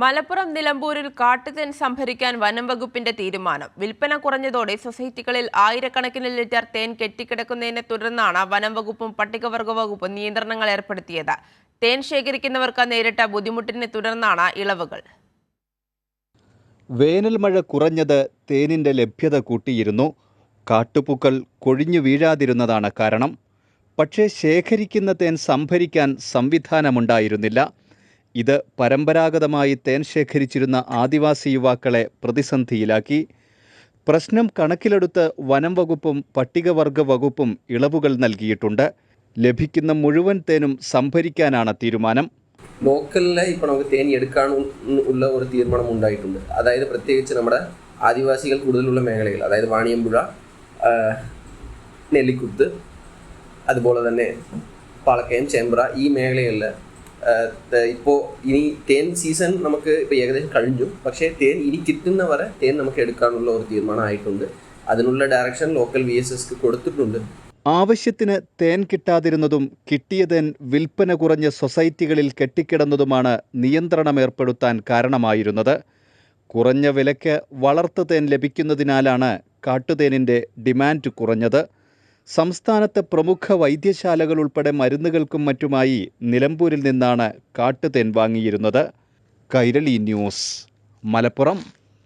മലപ്പുറം നിലമ്പൂരിൽ കാട്ടുതേൻ സംഭരിക്കാൻ വനം വകുപ്പിന്റെ തീരുമാനം. വിൽപ്പന കുറഞ്ഞതോടെ സൊസൈറ്റികളിൽ ആയിരക്കണക്കിന് ലിറ്റർ തേൻ കെട്ടിക്കിടക്കുന്നതിനെ തുടർന്നാണ് വനം വകുപ്പും പട്ടികവർഗ വകുപ്പും നിയന്ത്രണങ്ങൾ ഏർപ്പെടുത്തിയത്. തേൻ ശേഖരിക്കുന്നവർക്ക് നേരിട്ട ബുദ്ധിമുട്ടിനെ തുടർന്നാണ് ഇളവുകൾ. വേനൽ മഴ കുറഞ്ഞത് തേനിന്റെ ലഭ്യത കൂട്ടിയിരുന്നു. കാട്ടുപൂക്കൾ കൊഴിഞ്ഞു വീഴാതിരുന്നതാണ് കാരണം. പക്ഷേ ശേഖരിക്കുന്ന തേൻ സംഭരിക്കാൻ സംവിധാനമുണ്ടായിരുന്നില്ല. ഇത് പരമ്പരാഗതമായി തേൻ ശേഖരിച്ചിരുന്ന ആദിവാസി യുവാക്കളെ പ്രതിസന്ധിയിലാക്കി. പ്രശ്നം കണക്കിലെടുത്ത് വനം വകുപ്പും പട്ടികവർഗ വകുപ്പും ഇളവുകൾ നൽകിയിട്ടുണ്ട്. ലഭിക്കുന്ന മുഴുവൻ തേനും സംഭരിക്കാനാണ് തീരുമാനം. ലോക്കലിലെ ഇപ്പോൾ നമുക്ക് തേൻ എടുക്കാനുള്ള ഒരു തീരുമാനം ഉണ്ടായിട്ടുണ്ട്. അതായത് പ്രത്യേകിച്ച് നമ്മുടെ ആദിവാസികൾ കൂടുതലുള്ള മേഖലകൾ, അതായത് വാണിയമ്പുഴ, നെല്ലിക്കുത്ത്, അതുപോലെ തന്നെ പാലക്കയം, ചെമ്പ്ര, ഈ മേഖലകളിൽ ഇപ്പോൾ ഇനി തേൻ സീസൺ നമുക്ക് ഇപ്പോൾ ഏകദേശം കഴിഞ്ഞു. പക്ഷേ തേൻ ഇനി കിട്ടുന്നവരെ തേൻ നമുക്ക് എടുക്കാനുള്ള ഒരു തീരുമാനമായിട്ടുണ്ട്. അതിനുള്ള ഡയറക്ഷൻ ലോക്കൽ VSSക്ക് കൊടുത്തിട്ടുണ്ട്. ആവശ്യത്തിന് തേൻ കിട്ടാതിരുന്നതും കിട്ടിയ തേൻ വിൽപ്പന കുറഞ്ഞ സൊസൈറ്റികളിൽ കെട്ടിക്കിടന്നതുമാണ് നിയന്ത്രണം ഏർപ്പെടുത്താൻ കാരണമായിരുന്നത്. കുറഞ്ഞ വിലയ്ക്ക് വളർത്തു തേൻ ലഭിക്കുന്നതിനാലാണ് കാട്ടുതേനിൻ്റെ ഡിമാൻഡ് കുറഞ്ഞത്. സംസ്ഥാനത്തെ പ്രമുഖ വൈദ്യശാലകൾ ഉൾപ്പെടെ മരുന്നുകൾക്കും മറ്റുമായി നിലമ്പൂരിൽ നിന്നാണ് കാട്ടുതേൻ വാങ്ങിയിരുന്നത്. കൈരളി ന്യൂസ്, മലപ്പുറം.